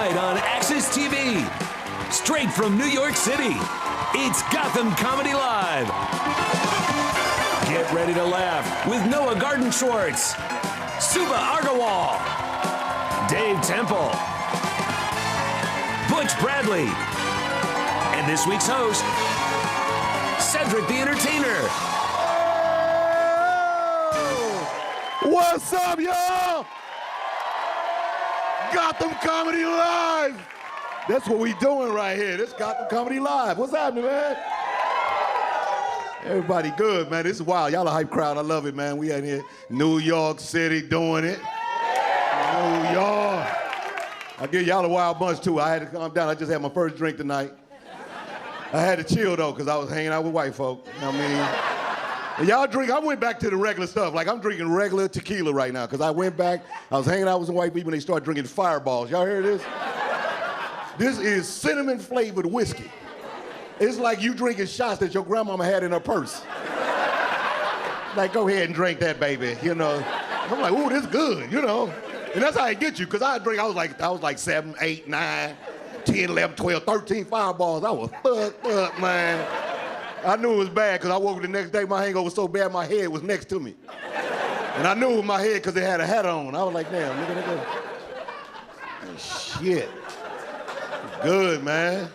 night on Access TV. Straight from New York City, it's Gotham Comedy Live. Get ready to laugh with Noah Garden Schwartz, Suba Agarwal, Dave Temple, Butch Bradley, and this week's host, Cedric the Entertainer. What's up, y'all? Gotham Comedy Live. That's what we doing right here. This Gotham Comedy Live. What's happening, man? Everybody good, man. This is wild. Y'all a hype crowd. I love it, man. We out here, New York City, doing it. New York. I give y'all a wild bunch, too. I had to calm down. I just had my first drink tonight. I had to chill, though, because I was hanging out with white folk. You know what I mean? And y'all drink, I went back to the regular stuff. Like, I'm drinking regular tequila right now, because I went back, I was hanging out with some white people, and they started drinking Fireballs. Y'all hear this? This is cinnamon-flavored whiskey. It's like you drinking shots that your grandmama had in her purse. Like, go ahead and drink that, baby, you know. I'm like, ooh, this good, you know. And that's how it gets you, because I was like 7, 8, 9, 10, 11, 12, 13 Fireballs. I was fucked up, man. I knew it was bad because I woke up the next day, my hangover was so bad my head was next to me. And I knew it was my head because it had a hat on. I was like, damn, nigga. Shit. Good, man.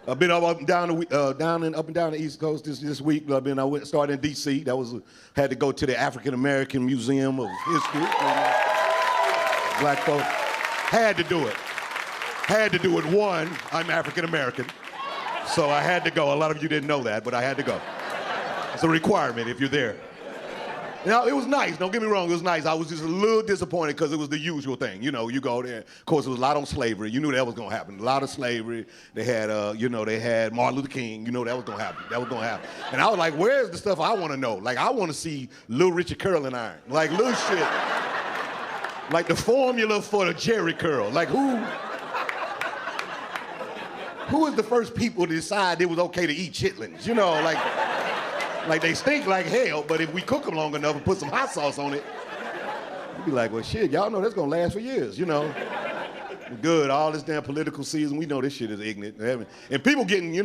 I've been up and down the East Coast this week. I started in D.C. Had to go to the African American Museum of History. Black folks. Had to do it. One, I'm African American. So I had to go. A lot of you didn't know that, but I had to go. It's a requirement if you're there. Now, it was nice. Don't get me wrong, it was nice. I was just a little disappointed because it was the usual thing. You know, you go there. Of course, it was a lot on slavery. You knew that was going to happen. A lot of slavery. They had, they had Martin Luther King. You know that was going to happen. And I was like, where's the stuff I want to know? Like, I want to see Little Richard Curling Iron. Like, little shit. Like the formula for the Jerry curl. Like, who was the first people to decide it was okay to eat chitlins? You know, like they stink like hell, but if we cook them long enough and put some hot sauce on it, you'd be like, well, shit, y'all know that's gonna last for years, you know. Good, all this damn political season, we know this shit is ignorant. And people getting, you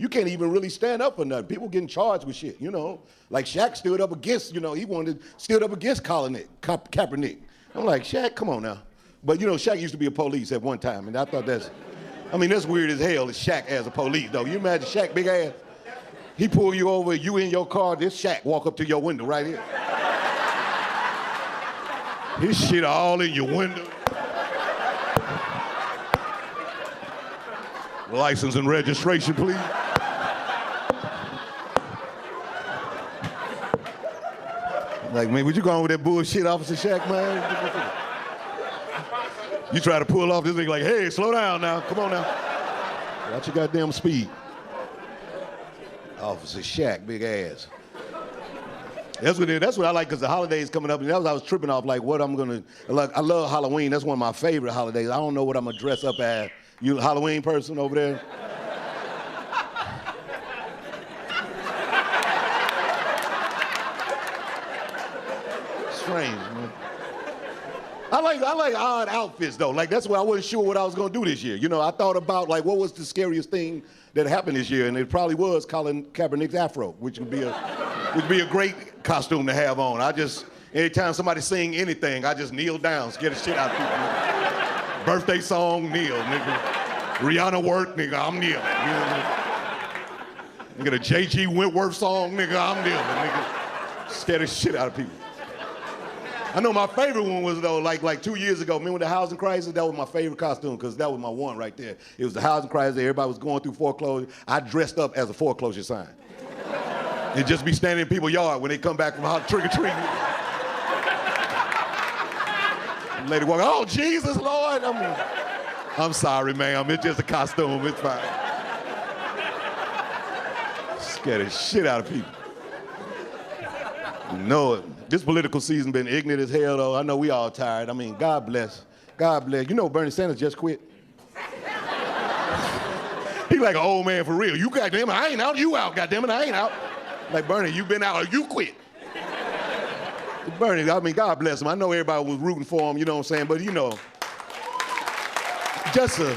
can't even really stand up for nothing. People getting charged with shit, you know. Like Shaq stood up against, stood up against Kaepernick. I'm like, Shaq, come on now. But, Shaq used to be a police at one time, and I thought that's weird as hell, is Shaq as a police, though. You imagine Shaq, big ass, he pull you over, you in your car, this Shaq walk up to your window right here. His shit all in your window. License and registration, please. Like, man, would you go on with that bullshit, Officer Shaq, man? You try to pull off this thing like, hey, slow down now. Come on now. Watch your goddamn speed. Officer Shaq, big ass. That's what I like, because the holidays coming up, and that's what I was tripping off, like what I'm gonna, like, I love Halloween. That's one of my favorite holidays. I don't know what I'm gonna dress up as. You a Halloween person over there? Strange, man. I like odd outfits, though. Like, that's why I wasn't sure what I was gonna do this year. I thought about, like, what was the scariest thing that happened this year, and it probably was Colin Kaepernick's afro, which would be a great costume to have on. Anytime somebody sing anything, I just kneel down, scare the shit out of people. Birthday song, kneel, nigga. Rihanna work, nigga, I'm kneeling. Nigga, the J.G. Wentworth song, nigga, I'm kneeling, nigga. Scare the shit out of people. I know my favorite one was, though, like 2 years ago, remember the housing crisis? That was my favorite costume, because that was my one right there. It was the housing crisis, everybody was going through foreclosure. I dressed up as a foreclosure sign. And just be standing in people's yard when they come back from trick-or-treating. The lady walk, oh, Jesus, Lord. I'm sorry, ma'am, it's just a costume, it's fine. Scare the shit out of people. You know it. This political season been ignorant as hell, though. I know we all tired. I mean, God bless. God bless. You know Bernie Sanders just quit. He like an old man for real. You goddamn it, I ain't out. You out, goddamn it, I ain't out. Like, Bernie, you been out or you quit. Bernie, I mean, God bless him. I know everybody was rooting for him, you know what I'm saying? But, just a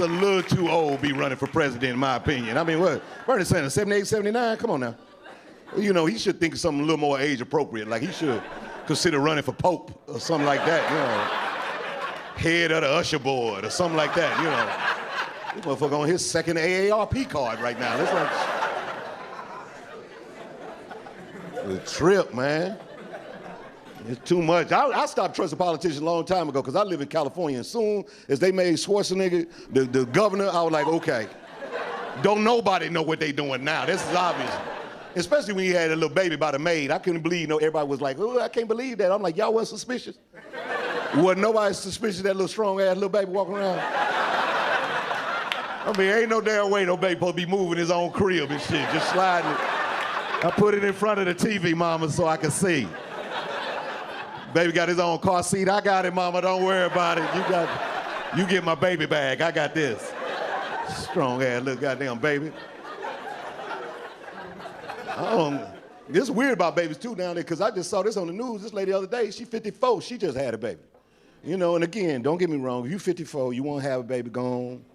little too old to be running for president, in my opinion. I mean, what? Bernie Sanders, 78, 79? Come on now. You know, he should think of something a little more age appropriate. Like he should consider running for Pope or something like that, you know. Head of the usher board or something like that, you know. This motherfucker on his second AARP card right now. That's like the trip, man. It's too much. I stopped trusting politicians a long time ago because I live in California. And soon as they made Schwarzenegger the governor, I was like, okay. Don't nobody know what they doing now. This is obvious. Especially when he had a little baby by the maid. I couldn't believe, you know, everybody was like, oh, I can't believe that. I'm like, y'all wasn't suspicious? Wasn't nobody suspicious of that little strong-ass little baby walking around? I mean, ain't no damn way no baby supposed to be moving his own crib and shit, just sliding it. I put it in front of the TV, mama, so I could see. Baby got his own car seat. I got it, mama, don't worry about it. You get my baby bag, I got this. Strong-ass little goddamn baby. This is weird about babies too down there, because I just saw this on the news. This lady the other day, she 54, she just had a baby. You know, and again, don't get me wrong, if you 54, you want to have a baby, go on,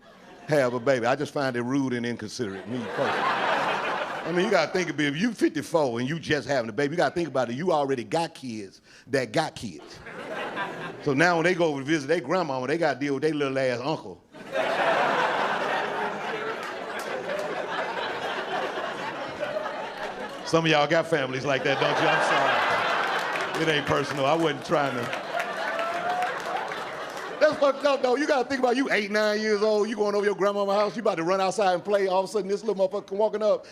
have a baby. I just find it rude and inconsiderate, me personally. I mean, you gotta think about it. If you 54 and you just having a baby, you gotta think about it. You already got kids that got kids. So now when they go over to visit their grandmama, they gotta deal with their little ass uncle. Some of y'all got families like that, don't you? I'm sorry. It ain't personal. I wasn't trying to. That's fucked up, though. You gotta think about you 8, 9 years old, you going over your grandmama's house, you about to run outside and play, all of a sudden this little motherfucker walking up.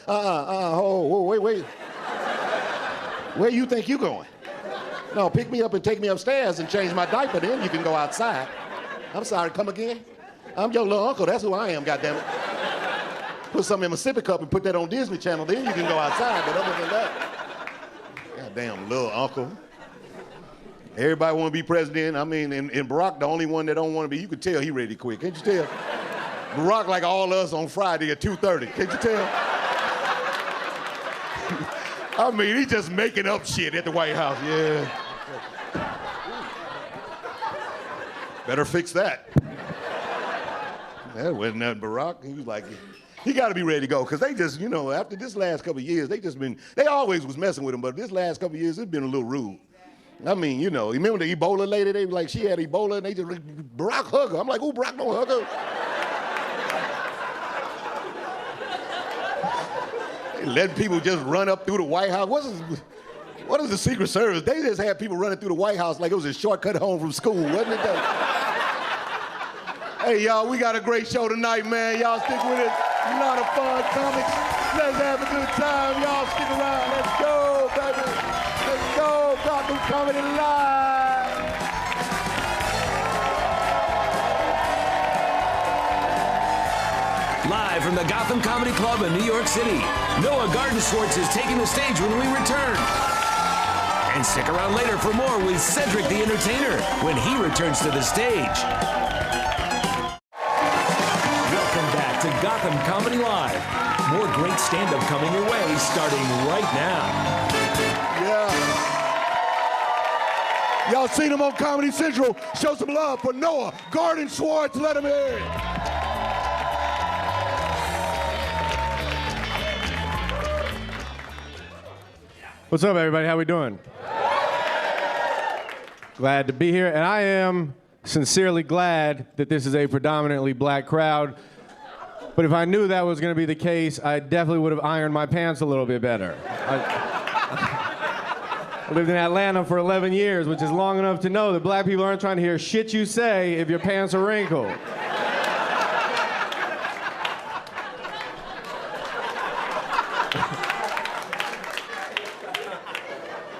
Wait. Where you think you going? No, pick me up and take me upstairs and change my diaper, then you can go outside. I'm sorry, come again? I'm your little uncle, that's who I am, goddammit. Put something in my sippy cup and put that on Disney Channel, then you can go outside, but other than that, goddamn little uncle. Everybody want to be president. I mean, and Barack, the only one that don't want to be, you could tell he ready to quit. Can't you tell? Barack like all us on Friday at 2:30. Can't you tell? I mean, he just making up shit at the White House. Yeah. Better fix that. That wasn't nothing, Barack. He was like, he got to be ready to go, because they just, you know, after this last couple of years, they always was messing with him, but this last couple of years, it's been a little rude. I mean, you know, remember the Ebola lady? They were like, she had Ebola, and they just, Barack hug her. I'm like, ooh, Barack don't hug her. They letting people just run up through the White House. What is the Secret Service? They just had people running through the White House like it was a shortcut home from school, wasn't it? Hey, y'all, we got a great show tonight, man. Y'all stick with it. A lot of fun comics. Let's have a good time. Y'all stick around. Let's go, baby. Let's go. Gotham Comedy Live. Live from the Gotham Comedy Club in New York City, Noah Garden Schwartz is taking the stage when we return. And stick around later for more with Cedric the Entertainer when he returns to the stage. To Gotham Comedy Live. More great stand-up coming your way starting right now. Yeah. Y'all seen him on Comedy Central. Show some love for Noah Garden Schwartz. Let him in. What's up, everybody? How we doing? Glad to be here, and I am sincerely glad that this is a predominantly black crowd. But if I knew that was going to be the case, I definitely would have ironed my pants a little bit better. I lived in Atlanta for 11 years, which is long enough to know that black people aren't trying to hear shit you say if your pants are wrinkled.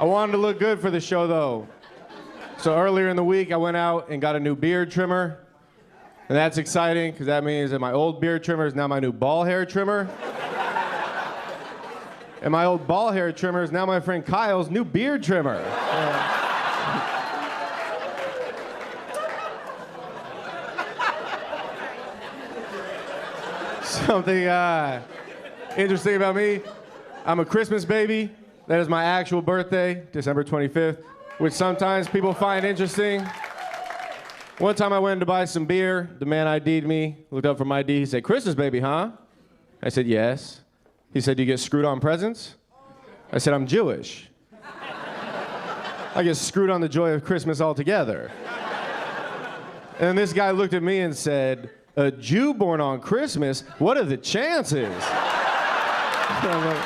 I wanted to look good for the show, though. So earlier in the week, I went out and got a new beard trimmer. And that's exciting, because that means that my old beard trimmer is now my new ball hair trimmer. And my old ball hair trimmer is now my friend Kyle's new beard trimmer. Something interesting about me, I'm a Christmas baby. That is my actual birthday, December 25th, which sometimes people find interesting. One time I went in to buy some beer. The man ID'd me, looked up for my ID. He said, "Christmas, baby, huh?" I said, "Yes." He said, "Do you get screwed on presents?" I said, "I'm Jewish. I get screwed on the joy of Christmas altogether." And this guy looked at me and said, "A Jew born on Christmas? What are the chances?" And I'm like,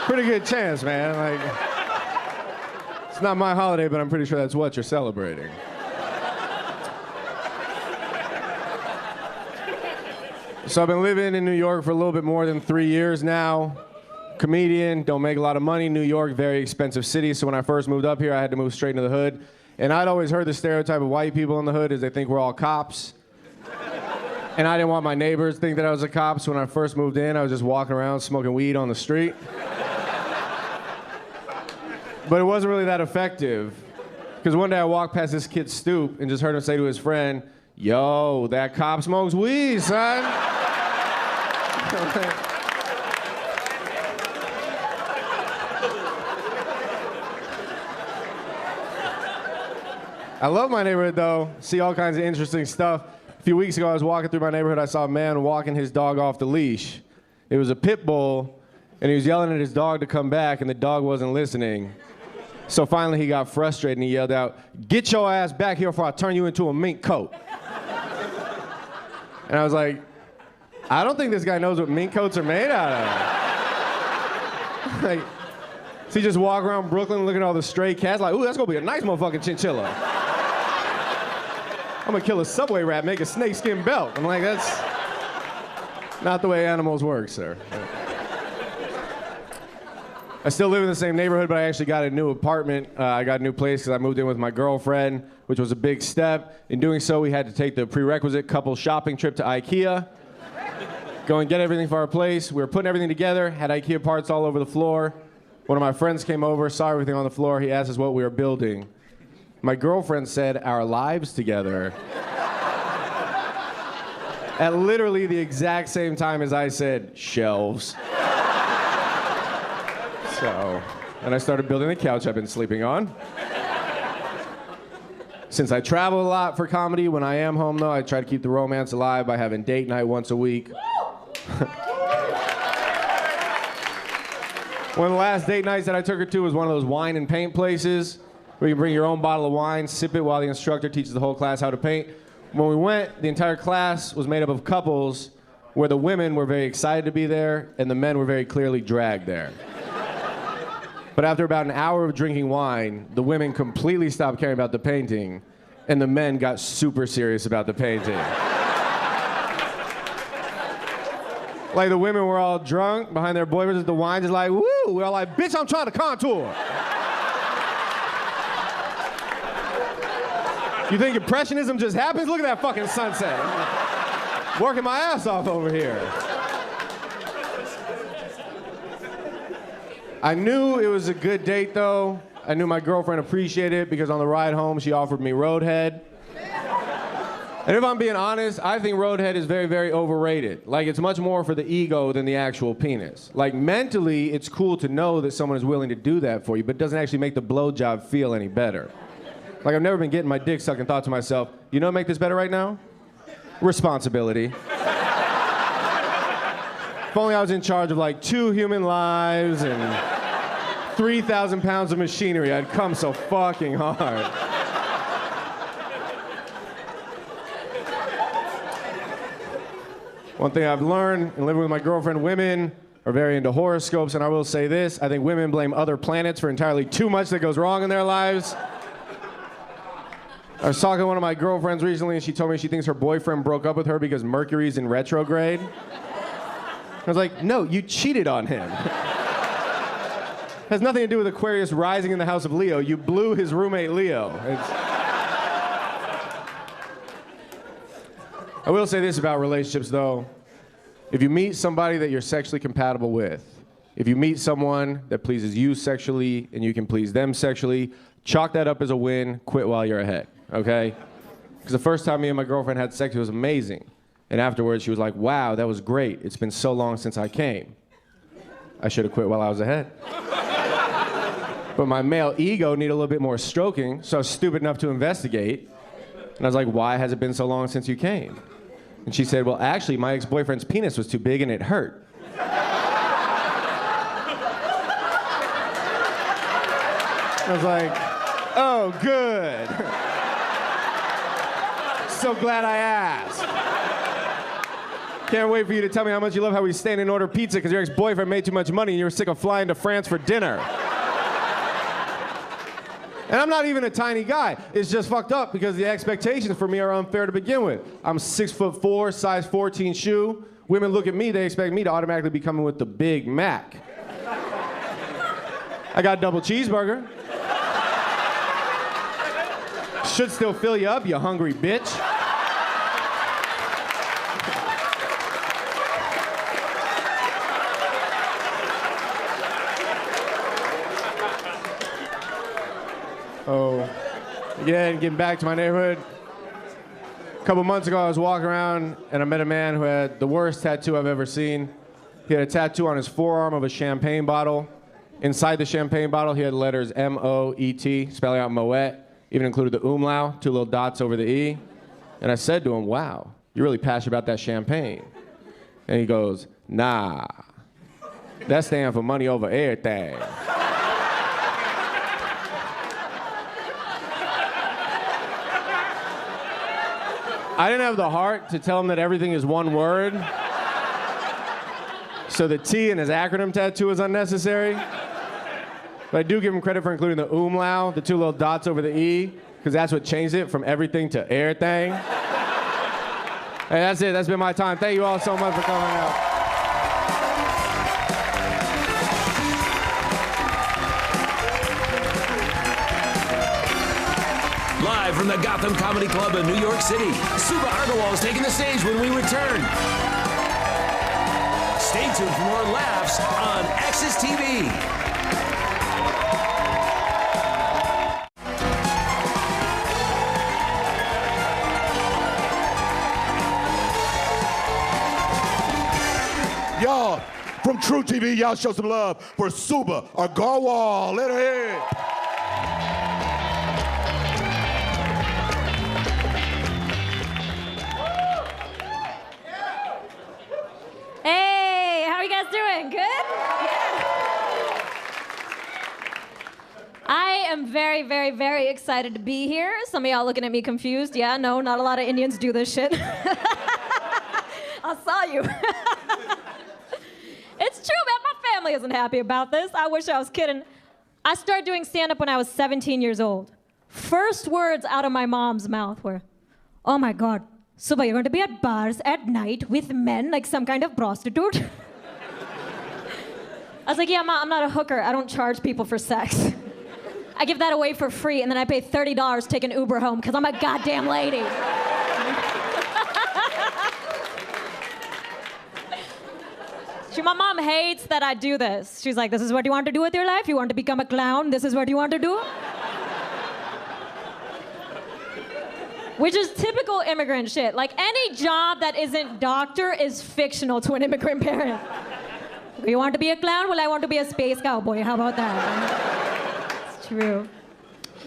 pretty good chance, man. Like, it's not my holiday, but I'm pretty sure that's what you're celebrating. So I've been living in New York for a little bit more than 3 years now. Comedian, don't make a lot of money. New York, very expensive city. So when I first moved up here, I had to move straight into the hood. And I'd always heard the stereotype of white people in the hood is they think we're all cops. And I didn't want my neighbors to think that I was a cop. So when I first moved in, I was just walking around smoking weed on the street. But it wasn't really that effective. Because one day I walked past this kid's stoop and just heard him say to his friend, "Yo, that cop smokes weed, son." I love my neighborhood, though. See all kinds of interesting stuff. A few weeks ago, I was walking through my neighborhood. I saw a man walking his dog off the leash. It was a pit bull, and he was yelling at his dog to come back, and the dog wasn't listening. So finally, he got frustrated, and he yelled out, "Get your ass back here before I turn you into a mink coat." And I was like, I don't think this guy knows what mink coats are made out of. Like, so he just walk around Brooklyn looking at all the stray cats like, "Ooh, that's gonna be a nice motherfucking chinchilla. I'm gonna kill a subway rat, make a snakeskin belt." I'm like, that's not the way animals work, sir. I still live in the same neighborhood, but I actually got a new apartment. I got a new place because I moved in with my girlfriend, which was a big step. In doing so, we had to take the prerequisite couple shopping trip to IKEA, go and get everything for our place. We were putting everything together, had IKEA parts all over the floor. One of my friends came over, saw everything on the floor. He asked us what we were building. My girlfriend said, "Our lives together." At literally the exact same time as I said, "Shelves." So, and I started building the couch I've been sleeping on. Since I travel a lot for comedy, when I am home, though, I try to keep the romance alive by having date night once a week. One of the last date nights that I took her to was one of those wine and paint places where you can bring your own bottle of wine, sip it while the instructor teaches the whole class how to paint. When we went, the entire class was made up of couples where the women were very excited to be there and the men were very clearly dragged there. But after about an hour of drinking wine, the women completely stopped caring about the painting, and the men got super serious about the painting. Like, the women were all drunk behind their boyfriends with the wine, just like, woo! We're all like, "Bitch, I'm trying to contour." You think impressionism just happens? Look at that fucking sunset. I'm working my ass off over here. I knew it was a good date, though. I knew my girlfriend appreciated it because on the ride home, she offered me Roadhead. And if I'm being honest, I think Roadhead is very, very overrated. Like, it's much more for the ego than the actual penis. Like, mentally, it's cool to know that someone is willing to do that for you, but it doesn't actually make the blowjob feel any better. Like, I've never been getting my dick sucked and thought to myself, you know what make this better right now? Responsibility. If only I was in charge of like 2 human lives and 3,000 pounds of machinery, I'd come so fucking hard. One thing I've learned in living with my girlfriend, women are very into horoscopes, and I will say this, I think women blame other planets for entirely too much that goes wrong in their lives. I was talking to one of my girlfriends recently, and she told me she thinks her boyfriend broke up with her because Mercury's in retrograde. I was like, no, you cheated on him. Has nothing to do with Aquarius rising in the house of Leo. You blew his roommate Leo. I will say this about relationships, though. If you meet somebody that you're sexually compatible with, if you meet someone that pleases you sexually and you can please them sexually, chalk that up as a win, quit while you're ahead, okay? Because the first time me and my girlfriend had sex, it was amazing. And afterwards, she was like, wow, that was great. It's been so long since I came. I should have quit while I was ahead. But my male ego needed a little bit more stroking, so I was stupid enough to investigate. And I was like, why has it been so long since you came? And she said, well, actually, my ex-boyfriend's penis was too big and it hurt. I was like, oh, good. So glad I asked. Can't wait for you to tell me how much you love how we stand and order pizza because your ex-boyfriend made too much money and you were sick of flying to France for dinner. And I'm not even a tiny guy. It's just fucked up because the expectations for me are unfair to begin with. I'm 6'4", size 14 shoe. Women look at me, they expect me to automatically be coming with the Big Mac. I got double cheeseburger. Should still fill you up, you hungry bitch. Oh, again, getting back to my neighborhood. A couple months ago, I was walking around and I met a man who had the worst tattoo I've ever seen. He had a tattoo on his forearm of a champagne bottle. Inside the champagne bottle, he had the letters M-O-E-T, spelling out Moet, even included the umlaut, 2 little dots over the E. And I said to him, wow, you're really passionate about that champagne. And he goes, nah, that stands for money over everything. I didn't have the heart to tell him that everything is one word. So the T in his acronym tattoo is unnecessary. But I do give him credit for including the umlaut, the 2 little dots over the E, because that's what changed it from everything to everything. Hey, that's it. That's been my time. Thank you all so much for coming out. Live from the Gotham Comedy Club in New York City, Suba Agarwal is taking the stage when we return. Stay tuned for more laughs on Access TV. Y'all, from True TV, y'all show some love for Suba Agarwal. Let her hear it. Hey, how are you guys doing? Good? Yeah. I am very, very, very excited to be here. Some of y'all looking at me confused. Yeah, no, not a lot of Indians do this shit. I saw you. It's true, man. My family isn't happy about this. I wish I was kidding. I started doing stand-up when I was 17 years old. First words out of my mom's mouth were, oh my God, Suba, you're going to be at bars at night with men like some kind of prostitute? I was like, yeah, Ma, I'm not a hooker. I don't charge people for sex. I give that away for free, and then I pay $30 to take an Uber home because I'm a goddamn lady. My mom hates that I do this. She's like, this is what you want to do with your life? You want to become a clown? This is what you want to do? Which is typical immigrant shit. Like, any job that isn't doctor is fictional to an immigrant parent. You want to be a clown? Well, I want to be a space cowboy. How about that? It's true.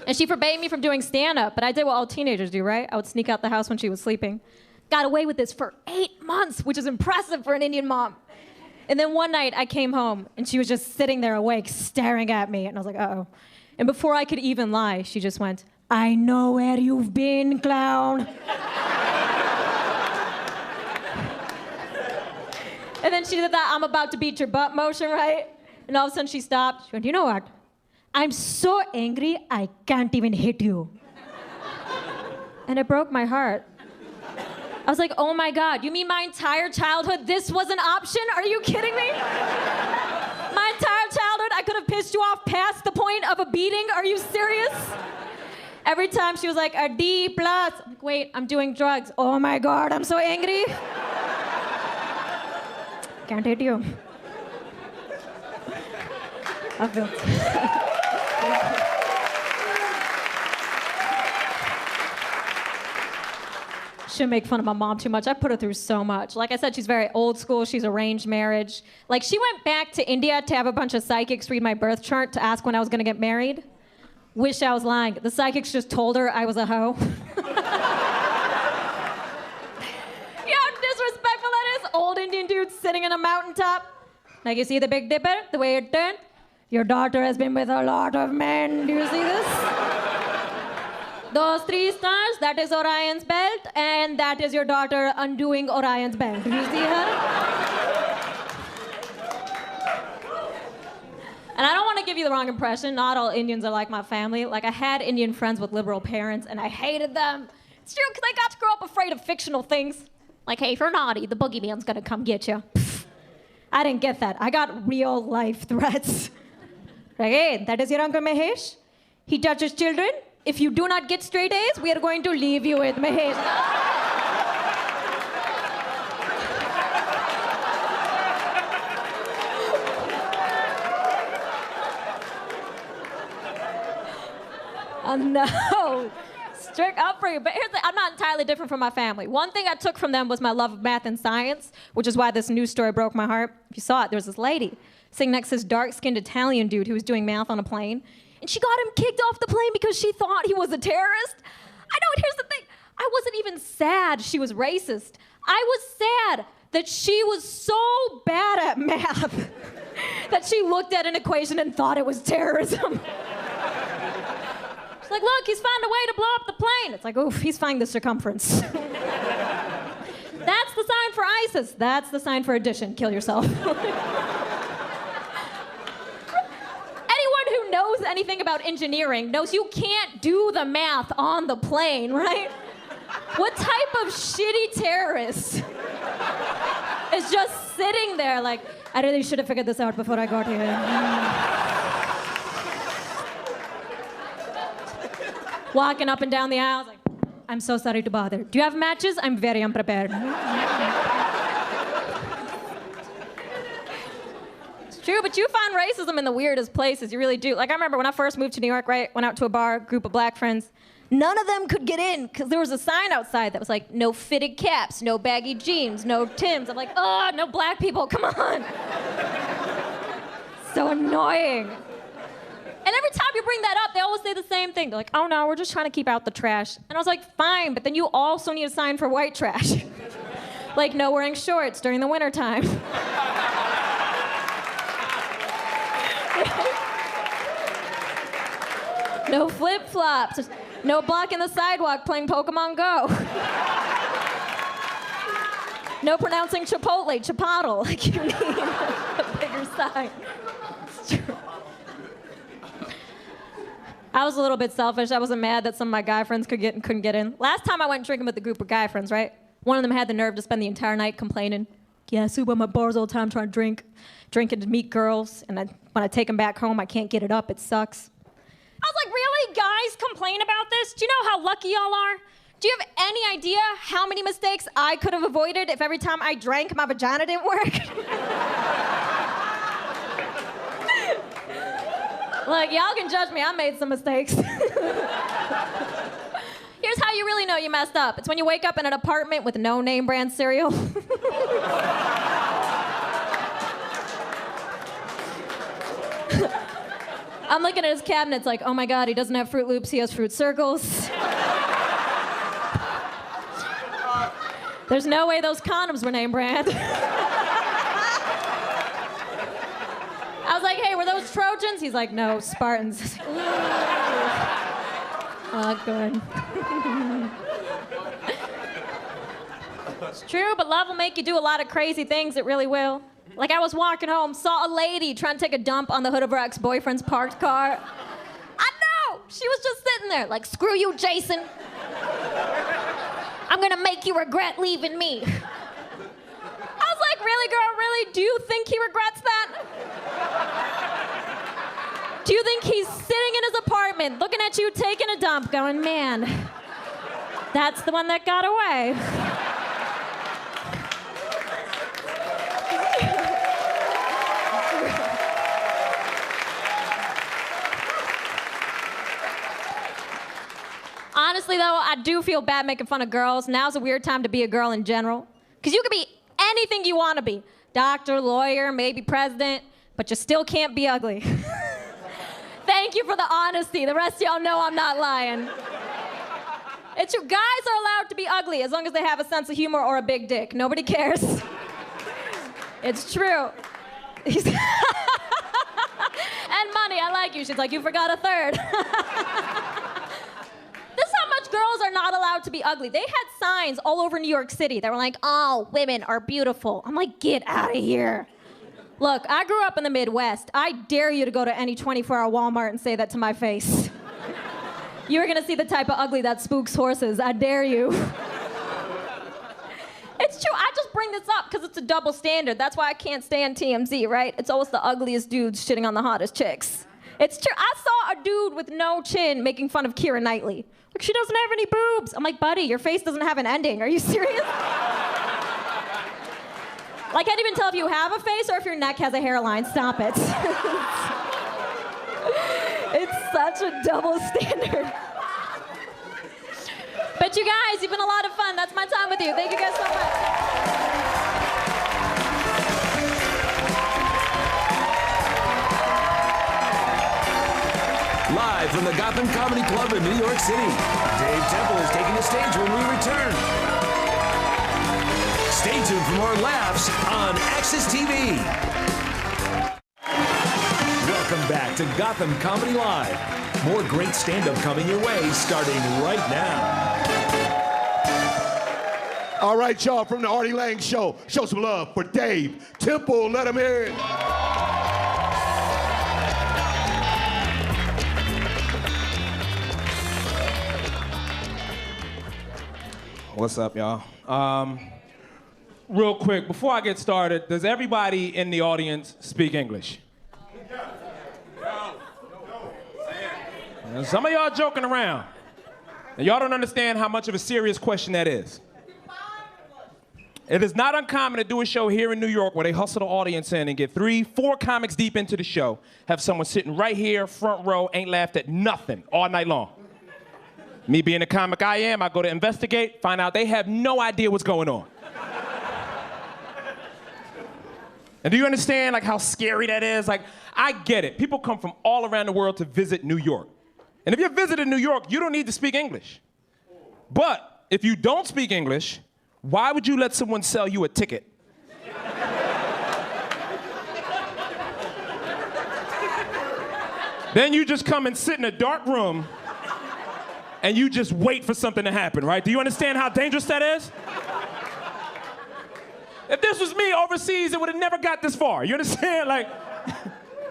And she forbade me from doing stand-up, but I did what all teenagers do, right? I would sneak out the house when she was sleeping. Got away with this for 8 months, which is impressive for an Indian mom. And then one night I came home and she was just sitting there awake, staring at me. And I was like, uh-oh. And before I could even lie, she just went, I know where you've been, clown. And then she did that I'm about to beat your butt motion, right? And all of a sudden she stopped. She went, you know what? I'm so angry, I can't even hit you. And it broke my heart. I was like, oh my God, you mean my entire childhood this was an option? Are you kidding me? My entire childhood, I could have pissed you off past the point of a beating? Are you serious? Every time she was like, a D+. I'm like, wait, I'm doing drugs. Oh my God, I'm so angry. Can't hit you. I feel. Shouldn't make fun of my mom too much. I put her through so much. Like I said, she's very old school. She's arranged marriage. Like, she went back to India to have a bunch of psychics read my birth chart to ask when I was gonna get married. Wish I was lying. The psychics just told her I was a hoe. You know how disrespectful that is? Old Indian dude sitting in a mountaintop. Like, you see the Big Dipper, the way it turned? Your daughter has been with a lot of men. Do you see this? Those 3 stars, that is Orion's belt, and that is your daughter undoing Orion's belt. Do you see her? And I don't want to give you the wrong impression. Not all Indians are like my family. Like, I had Indian friends with liberal parents, and I hated them. It's true, because I got to grow up afraid of fictional things. Like, hey, if you're naughty, the boogeyman's gonna come get you. I didn't get that. I got real life threats. Like, hey, that is your Uncle Mahesh. He touches children. If you do not get straight A's, we are going to leave you with Mahesh. Oh, no. Strict upbringing. But here's the, I'm not entirely different from my family. One thing I took from them was my love of math and science, which is why this news story broke my heart. If you saw it, there was this lady sitting next to this dark-skinned Italian dude who was doing math on a plane. And she got him kicked off the plane because she thought he was a terrorist. I know, and here's the thing. I wasn't even sad she was racist. I was sad that she was so bad at math that she looked at an equation and thought it was terrorism. She's like, look, he's found a way to blow up the plane. It's like, oof, he's finding the circumference. That's the sign for ISIS. That's the sign for addition. Kill yourself. Anyone who knows anything about engineering knows you can't do the math on the plane, right? What type of shitty terrorist is just sitting there like, I really should have figured this out before I got here. Walking up and down the aisles like, I'm so sorry to bother. Do you have matches? I'm very unprepared. It's true, but you find racism in the weirdest places. You really do. Like, I remember when I first moved to New York, right? Went out to a bar, group of black friends. None of them could get in because there was a sign outside that was like, no fitted caps, no baggy jeans, no Timbs. I'm like, oh, no black people, come on. So annoying. And every time you bring that up, they always say the same thing. They're like, oh no, we're just trying to keep out the trash. And I was like, fine, but then you also need a sign for white trash. Like, no wearing shorts during the wintertime. No flip-flops. No blocking the sidewalk playing Pokemon Go. No pronouncing Chipotle, Chipotle. Like, you need a bigger sign. It's true. I was a little bit selfish. I wasn't mad that some of my guy friends could get and couldn't get in. Last time I went drinking with a group of guy friends, right? One of them had the nerve to spend the entire night complaining. Yeah, I sleep at my bars all the time trying to drinking to meet girls, and when I take them back home, I can't get it up. It sucks. I was like, really? Guys complain about this? Do you know how lucky y'all are? Do you have any idea how many mistakes I could have avoided if every time I drank, my vagina didn't work? Look, y'all can judge me. I made some mistakes. Here's how you really know you messed up. It's when you wake up in an apartment with no name brand cereal. I'm looking at his cabinets like, oh my God, he doesn't have Fruit Loops, he has Fruit Circles. There's no way those condoms were name brand. I was like, hey, were those Trojans? He's like, no, Spartans. Oh, good. It's true, but love will make you do a lot of crazy things. It really will. Like, I was walking home, saw a lady trying to take a dump on the hood of her ex-boyfriend's parked car. I know! She was just sitting there, like, screw you, Jason. I'm gonna make you regret leaving me. I was like, really, girl, really? Do you think he regrets that? Do you think he's sitting in his apartment, looking at you taking a dump, going, man, that's the one that got away? Honestly, though, I do feel bad making fun of girls. Now's a weird time to be a girl in general. Because you could be anything you want to be. Doctor, lawyer, maybe president, but you still can't be ugly. Thank you for the honesty. The rest of y'all know I'm not lying. It's true. Guys are allowed to be ugly as long as they have a sense of humor or a big dick. Nobody cares. It's true. And money, I like you. She's like, you forgot a third. This is how much girls are not allowed to be ugly. They had signs all over New York City that were like, oh, women are beautiful. I'm like, get out of here. Look, I grew up in the Midwest. I dare you to go to any 24-hour Walmart and say that to my face. You're gonna see the type of ugly that spooks horses. I dare you. It's true, I just bring this up because it's a double standard. That's why I can't stand TMZ, right? It's always the ugliest dudes shitting on the hottest chicks. It's true, I saw a dude with no chin making fun of Keira Knightley. Like, she doesn't have any boobs. I'm like, buddy, your face doesn't have an ending. Are you serious? I can't even tell if you have a face or if your neck has a hairline. Stop it. It's such a double standard. But you guys, you've been a lot of fun. That's my time with you. Thank you guys so much. Live from the Gotham Comedy Club in New York City, Dave Temple is taking the stage when we return. Stay tuned for more laughs on Access TV. Welcome back to Gotham Comedy Live. More great stand-up coming your way starting right now. All right, y'all, from the Artie Lang Show, show some love for Dave Temple. Let him hear it. What's up, y'all? Real quick, before I get started, does everybody in the audience speak English? Some of y'all joking around. And y'all don't understand how much of a serious question that is. It is not uncommon to do a show here in New York where they hustle the audience in and get 3, 4 comics deep into the show, have someone sitting right here, front row, ain't laughed at nothing all night long. Me being the comic I am, I go to investigate, find out they have no idea what's going on. And do you understand like how scary that is? Like, I get it. People come from all around the world to visit New York. And if you're visiting New York, you don't need to speak English. But if you don't speak English, why would you let someone sell you a ticket? Then you just come and sit in a dark room and you just wait for something to happen, right? Do you understand how dangerous that is? If this was me overseas, it would have never got this far. You understand? Like,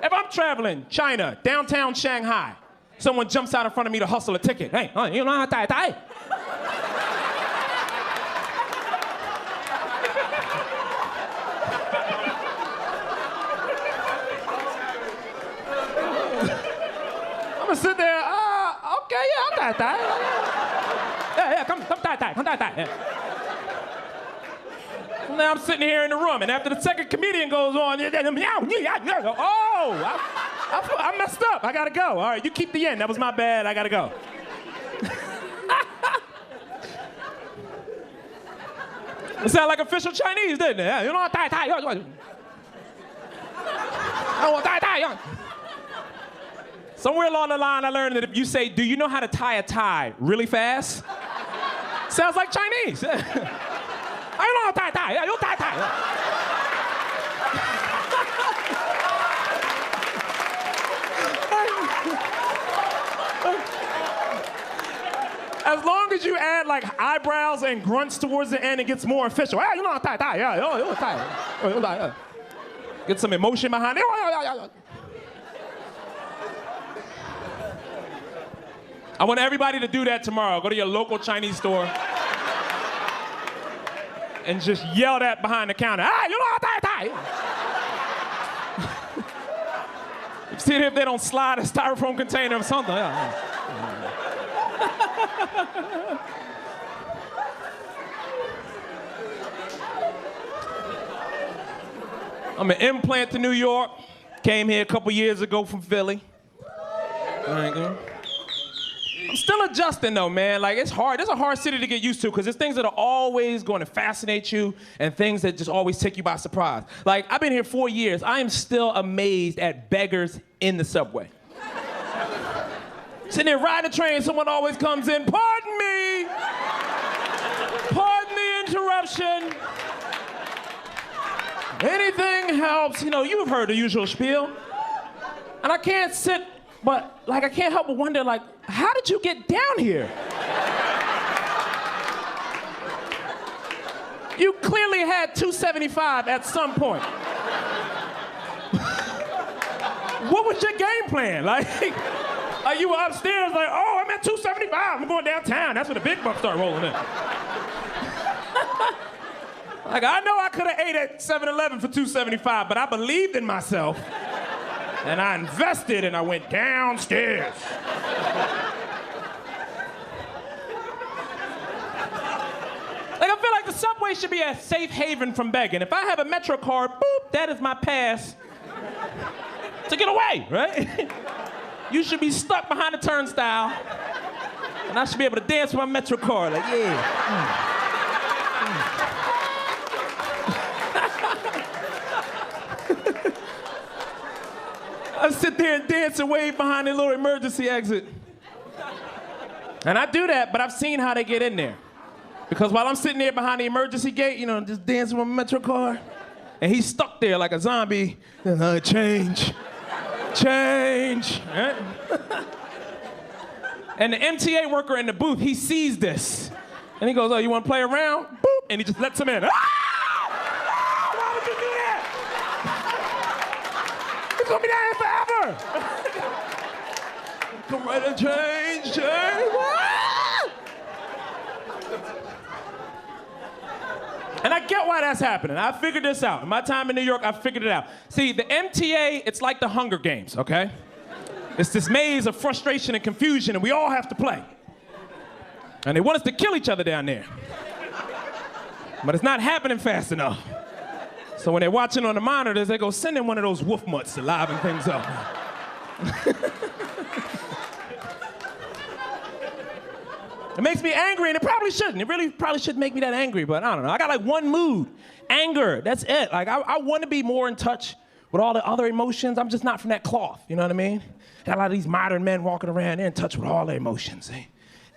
if I'm traveling, China, downtown Shanghai, someone jumps out in front of me to hustle a ticket. Hey, you know how to tie? I'm gonna sit there, okay, yeah, I'll tie. Yeah, come tie. Yeah. Now I'm sitting here in the room, and after the second comedian goes on, I messed up. I gotta go. All right, you keep the end. That was my bad. I gotta go. It sounded like official Chinese, didn't it? Yeah, you know, tie. Somewhere along the line, I learned that if you say, "Do you know how to tie a tie?" really fast, sounds like Chinese. I know tie. Yeah, you tie. As long as you add like eyebrows and grunts towards the end, it gets more official. Hey, you know tie. Yeah, you tie. Get some emotion behind it. I want everybody to do that tomorrow. Go to your local Chinese store and just yell that behind the counter. Ah, you know how to tie. See if they don't slide a styrofoam container or something. I'm an implant to New York. Came here a couple years ago from Philly. Thank you. I'm still adjusting though, man. Like, it's hard. It's a hard city to get used to because there's things that are always going to fascinate you and things that just always take you by surprise. Like, I've been here 4 years. I am still amazed at beggars in the subway. Sitting there riding the train, someone always comes in, pardon me. Pardon the interruption. Anything helps. You know, you've heard the usual spiel. And I can't sit, but like I can't help but wonder, like, how did you get down here? You clearly had $2.75 at some point. What was your game plan? Like you were upstairs, like, oh, I'm at $2.75. I'm going downtown. That's where the big bucks start rolling in. Like, I know I could have ate at 7-Eleven for $2.75, but I believed in myself, and I invested, and I went downstairs. Like, I feel like the subway should be a safe haven from begging. If I have a Metro card, boop, that is my pass to get away, right? You should be stuck behind the turnstile, and I should be able to dance with my Metro card, like, yeah. I sit there and dance and wave behind the little emergency exit. And I do that, but I've seen how they get in there. Because while I'm sitting there behind the emergency gate, you know, just dancing with my Metro card, and he's stuck there like a zombie, change. Right? And the MTA worker in the booth, he sees this. And he goes, oh, you want to play around? Boop, and he just lets him in. Why would you do that? He's gonna be down here forever. Come right and change. And I get why that's happening. I figured this out. In my time in New York, I figured it out. See, the MTA, it's like the Hunger Games, okay? It's this maze of frustration and confusion, and we all have to play. And they want us to kill each other down there. But it's not happening fast enough. So when they're watching on the monitors, they go, send in one of those wolf mutts to liven things up. It makes me angry, and it probably shouldn't. It really probably shouldn't make me that angry, but I don't know. I got like one mood, anger, that's it. Like I want to be more in touch with all the other emotions. I'm just not from that cloth, you know what I mean? Got a lot of these modern men walking around, they're in touch with all their emotions. They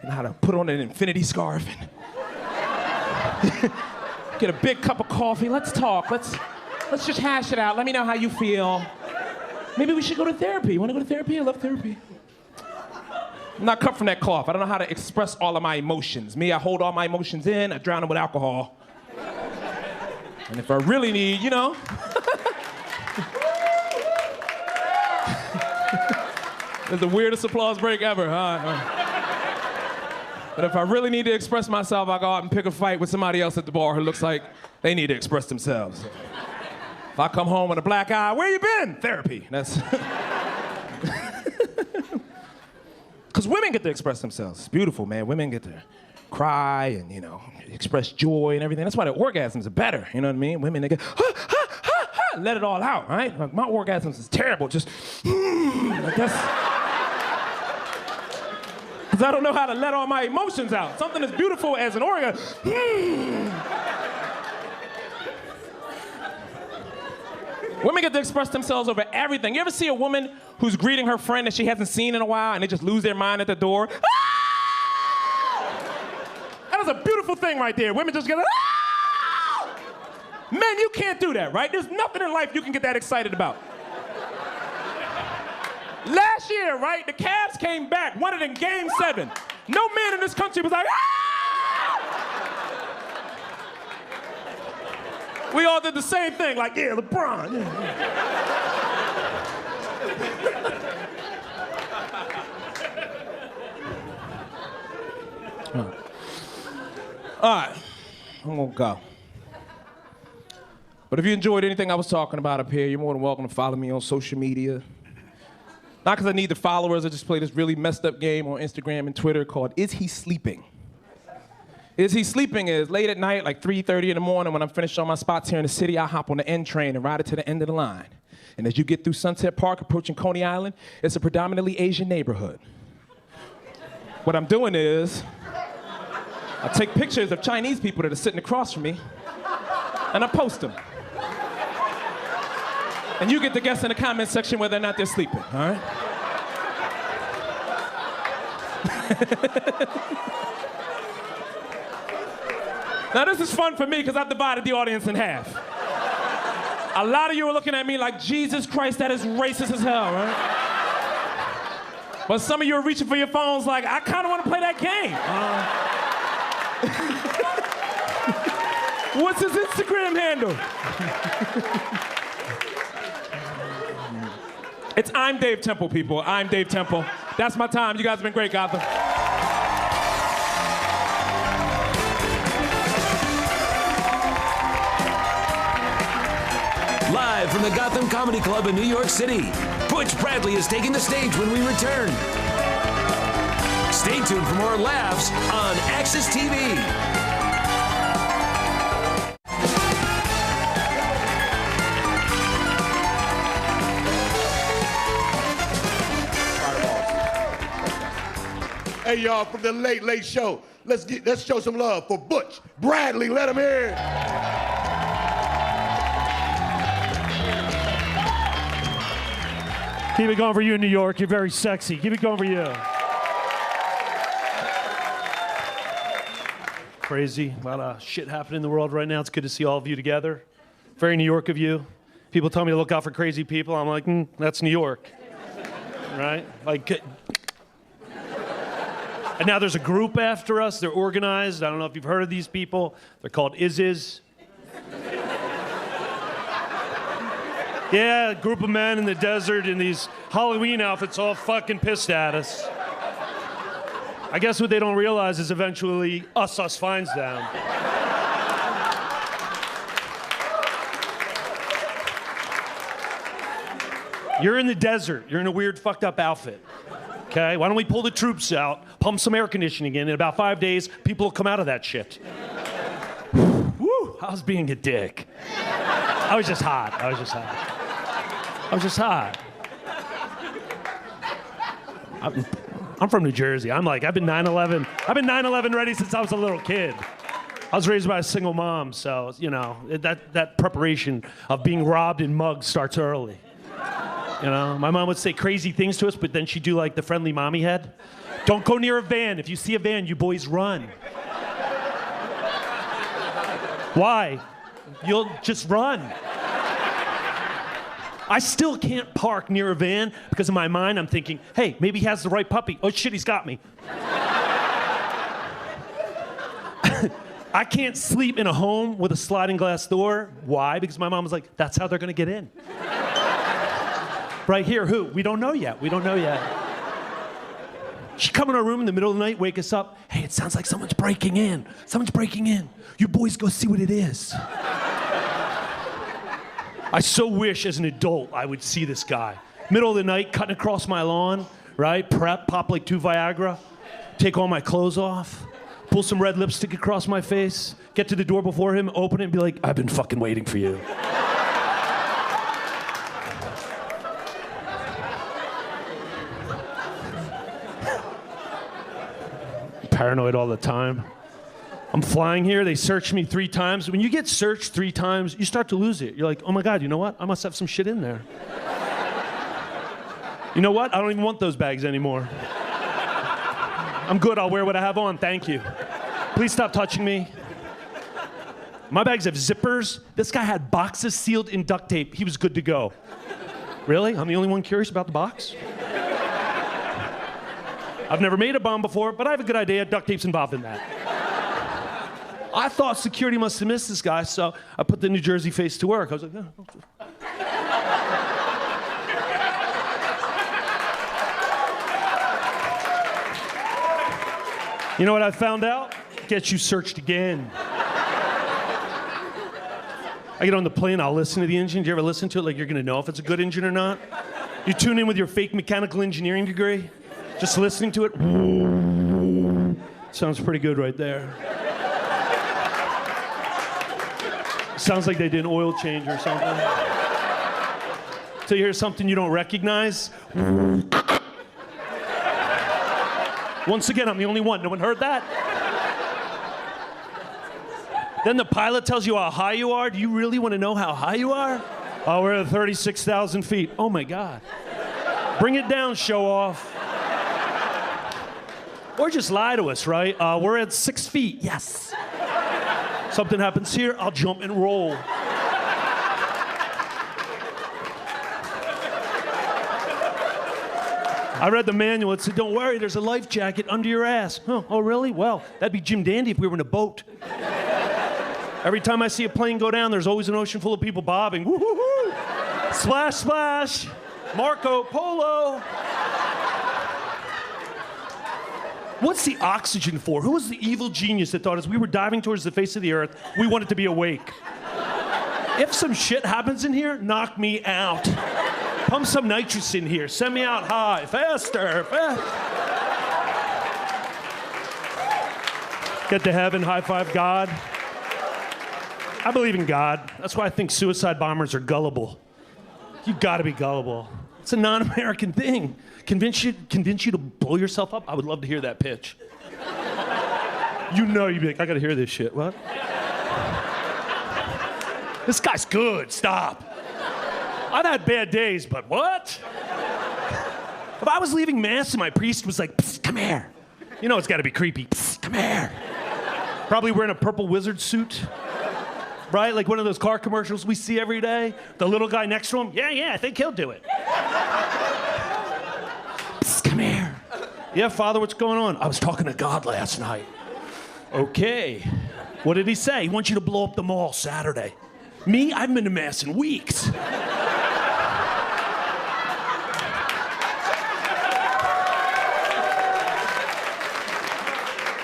know how to put on an infinity scarf and get a big cup of coffee. Let's talk. Let's just hash it out. Let me know how you feel. Maybe we should go to therapy. You want to go to therapy? I love therapy. I'm not cut from that cloth. I don't know how to express all of my emotions. Me, I hold all my emotions in. I drown them with alcohol. And if I really need, you know. It's the weirdest applause break ever, huh? But if I really need to express myself, I go out and pick a fight with somebody else at the bar who looks like they need to express themselves. If I come home with a black eye, where you been? Therapy. That's. Because women get to express themselves. It's beautiful, man. Women get to cry and, you know, express joy and everything. That's why their orgasms are better, you know what I mean? Women, they get, ha, ha, ha, ha, let it all out, right? Like, my orgasms is terrible, just, like that's, because I don't know how to let all my emotions out. Something as beautiful as an orgasm. Women get to express themselves over everything. You ever see a woman who's greeting her friend that she hasn't seen in a while and they just lose their mind at the door? That is a beautiful thing right there. Women just get, men, you can't do that, right? There's nothing in life you can get that excited about. Last year, right, the Cavs came back, won it in Game 7. No man in this country was like, We all did the same thing, like, yeah, LeBron. All right, I'm gonna go. But if you enjoyed anything I was talking about up here, you're more than welcome to follow me on social media. Not because I need the followers, I just play this really messed up game on Instagram and Twitter called Is He Sleeping? Is He Sleeping is late at night, like 3:30 in the morning, when I'm finished on my spots here in the city, I hop on the N train and ride it to the end of the line. And as you get through Sunset Park, approaching Coney Island, it's a predominantly Asian neighborhood. What I'm doing is, I take pictures of Chinese people that are sitting across from me, and I post them. And you get to guess in the comment section whether or not they're sleeping, all right? Now this is fun for me because I've divided the audience in half. A lot of you are looking at me like, Jesus Christ, that is racist as hell, right? But some of you are reaching for your phones like, I kind of want to play that game. What's his Instagram handle? It's I'm Dave Temple, people. I'm Dave Temple. That's my time. You guys have been great, Gotham. Live from the Gotham Comedy Club in New York City, Butch Bradley is taking the stage when we return. Stay tuned for more laughs on Access TV. Hey, y'all, from the Late Late Show, let's show some love for Butch Bradley. Let him hear it. Keep it going for you in New York. You're very sexy. Keep it going for you. Crazy. A lot of shit happening in the world right now. It's good to see all of you together. Very New York of you. People tell me to look out for crazy people. I'm like, that's New York. Right? Like, and now there's a group after us. They're organized. I don't know if you've heard of these people. They're called Is. Yeah, a group of men in the desert in these Halloween outfits all fucking pissed at us. I guess what they don't realize is eventually us finds them. You're in the desert. You're in a weird fucked up outfit. Okay, why don't we pull the troops out, pump some air conditioning in about 5 days, people will come out of that shit. Woo, I was being a dick. I was just hot. I'm from New Jersey. I've been 9/11 ready since I was a little kid. I was raised by a single mom, so, you know, that preparation of being robbed and mugged starts early. You know, my mom would say crazy things to us, but then she'd do like the friendly mommy head. Don't go near a van. If you see a van, you boys run. Why? You'll just run. I still can't park near a van because in my mind I'm thinking, hey, maybe he has the right puppy. Oh shit, he's got me. I can't sleep in a home with a sliding glass door. Why? Because my mom was like, that's how they're gonna get in. Right here, who? We don't know yet. She'd come in our room in the middle of the night, wake us up. Hey, it sounds like someone's breaking in. You boys go see what it is. I so wish as an adult I would see this guy. Middle of the night, cutting across my lawn, right? Pop like 2 Viagra, take all my clothes off, pull some red lipstick across my face, get to the door before him, open it and be like, I've been fucking waiting for you. Paranoid all the time. I'm flying here, they searched me 3 times. When you get searched 3 times, you start to lose it. You're like, oh my God, you know what? I must have some shit in there. You know what? I don't even want those bags anymore. I'm good, I'll wear what I have on, thank you. Please stop touching me. My bags have zippers. This guy had boxes sealed in duct tape. He was good to go. Really? I'm the only one curious about the box? I've never made a bomb before, but I have a good idea. Duct tape's involved in that. I thought security must have missed this guy, so I put the New Jersey face to work. I was like, oh. You know what I found out? Get you searched again. I get on the plane, I'll listen to the engine. Do you ever listen to it like you're gonna know if it's a good engine or not? You tune in with your fake mechanical engineering degree, just listening to it. Sounds pretty good right there. Sounds like they did an oil change or something. So you hear something you don't recognize. Once again, I'm the only one. No one heard that? Then the pilot tells you how high you are. Do you really want to know how high you are? Oh, we're at 36,000 feet. Oh my God. Bring it down, show off. Or just lie to us, right? We're at 6 feet. Yes. Something happens here, I'll jump and roll. I read the manual. It said, don't worry, there's a life jacket under your ass. Huh, oh, really? Well, that'd be Jim Dandy if we were in a boat. Every time I see a plane go down, there's always an ocean full of people bobbing. Woo-hoo-hoo! Splash, splash. Marco Polo. What's the oxygen for? Who was the evil genius that thought as we were diving towards the face of the earth, we wanted to be awake? If some shit happens in here, knock me out. Pump some nitrous in here. Send me out high. Faster. Get to heaven. High five God. I believe in God. That's why I think suicide bombers are gullible. You gotta be gullible. It's a non-American thing. Convince you to blow yourself up? I would love to hear that pitch. You know you'd be like, I gotta hear this shit. What? This guy's good. Stop. I've had bad days, but what? If I was leaving mass and my priest was like, psst, come here. You know it's gotta be creepy. Psst, come here. Probably wearing a purple wizard suit. Right? Like one of those car commercials we see every day. The little guy next to him, yeah, I think he'll do it. Psst, come here. Yeah, Father, what's going on? I was talking to God last night. Okay. What did he say? He wants you to blow up the mall Saturday. Me? I haven't been to mass in weeks.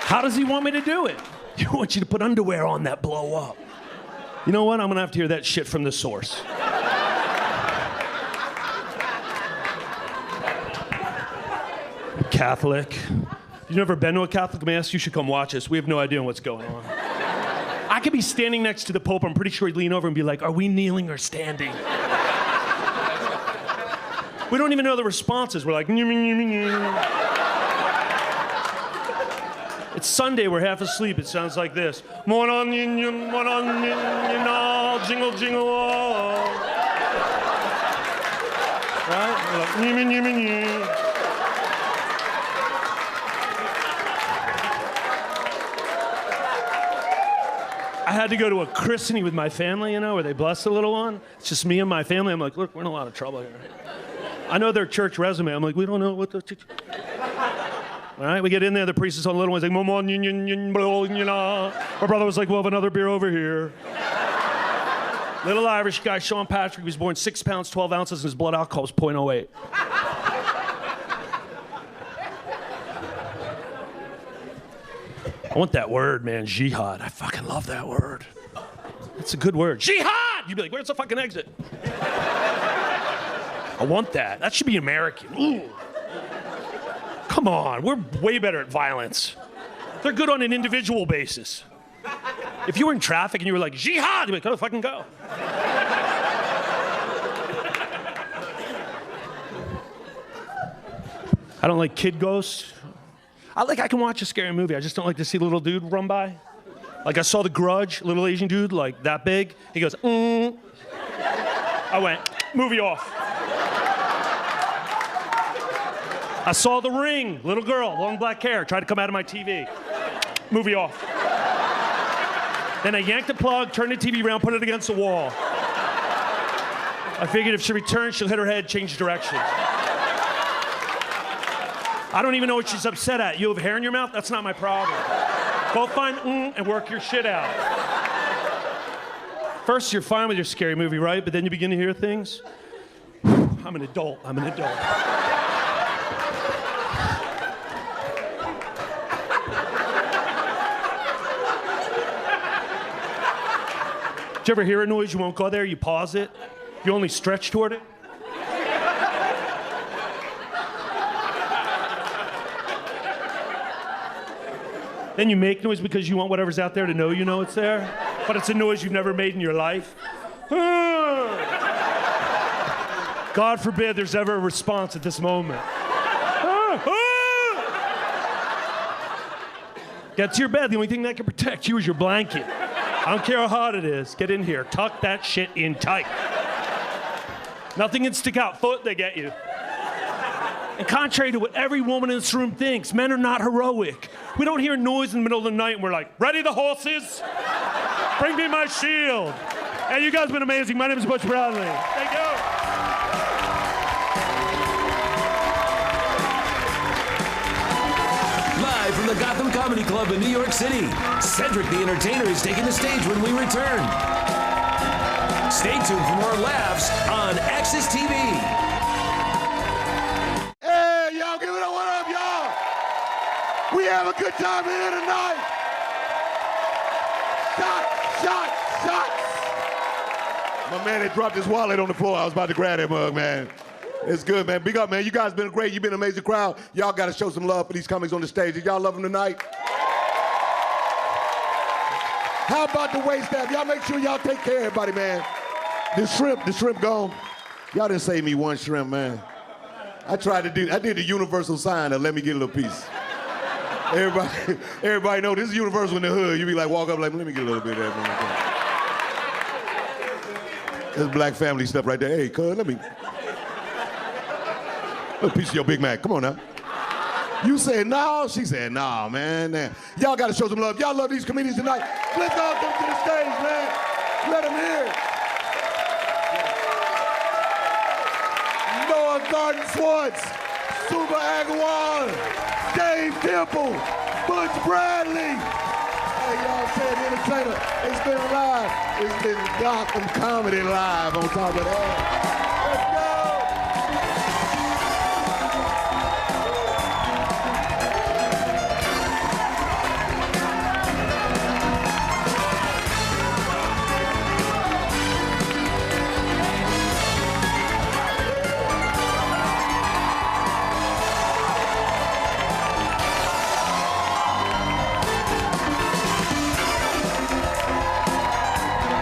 How does he want me to do it? He wants you to put underwear on that blow up. You know what? I'm gonna have to hear that shit from the source. Catholic. If you've never been to a Catholic mass, you should come watch us. We have no idea what's going on. I could be standing next to the Pope. I'm pretty sure he'd lean over and be like, are we kneeling or standing? We don't even know the responses. We're like, it's Sunday, we're half asleep. It sounds like this. Jingle, jingle, all. Right? We're like, I had to go to a christening with my family, you know, where they bless the little one. It's just me and my family. I'm like, look, we're in a lot of trouble here. I know their church resume. I'm like, we don't know what the... All right, we get in there, the priest is on the little one's like, my brother was like, we'll have another beer over here. Little Irish guy, Sean Patrick, he was born 6 pounds, 12 ounces, and his blood alcohol was 0.08. I want that word, man, jihad. I fucking love that word. It's a good word. Jihad! You'd be like, where's the fucking exit? I want that. That should be American. Ooh. Come on, we're way better at violence. They're good on an individual basis. If you were in traffic and you were like, jihad, you'd be like, oh, fucking go. I don't like kid ghosts. I can watch a scary movie. I just don't like to see a little dude run by. Like I saw The Grudge, little Asian dude, like that big. He goes, I went, movie off. I saw The Ring, little girl, long black hair, tried to come out of my TV. Movie off. Then I yanked the plug, turned the TV around, put it against the wall. I figured if she returns, she'll hit her head, change direction. I don't even know what she's upset at. You have hair in your mouth? That's not my problem. Go find and work your shit out. First, you're fine with your scary movie, right? But then you begin to hear things. I'm an adult. Did you ever hear a noise? You won't go there, you pause it. You only stretch toward it. Then you make noise because you want whatever's out there to know you know it's there. But it's a noise you've never made in your life. God forbid there's ever a response at this moment. Get to your bed. The only thing that can protect you is your blanket. I don't care how hot it is. Get in here. Tuck that shit in tight. Nothing can stick out. Foot, they get you. And contrary to what every woman in this room thinks, men are not heroic. We don't hear noise in the middle of the night and we're like, ready the horses? Bring me my shield. Hey, you guys have been amazing. My name is Butch Bradley. Thank you. Live from the Gotham Comedy Club in New York City, Cedric the Entertainer is taking the stage when we return. Stay tuned for more laughs on Access TV. Hey, y'all give it up. What up, y'all? We have a good time here tonight. Shots. My man had dropped his wallet on the floor. I was about to grab that mug, man. It's good, man. Big up, man. You guys been great. You've been an amazing crowd. Y'all got to show some love for these comics on the stage. Did y'all love them tonight? How about the wait staff? Y'all make sure y'all take care of everybody, man. The shrimp gone. Y'all didn't save me one shrimp, man. I did the universal sign of let me get a little piece. Everybody know this is universal in the hood. You be like, walk up like, let me get a little bit of that. That's black family stuff right there. Hey, cuz, let me. A piece of your Big Mac. Come on now. You said no? She said no, man. Y'all got to show some love. Y'all love these comedians tonight. Let's all come to the stage, man. Let them hear it. Noah Garden Swartz, Super Agarwal, Dave Temple, Butch Bradley. Hey, y'all said Entertainer. It's been live. It's been Gotham Comedy Live on top of that.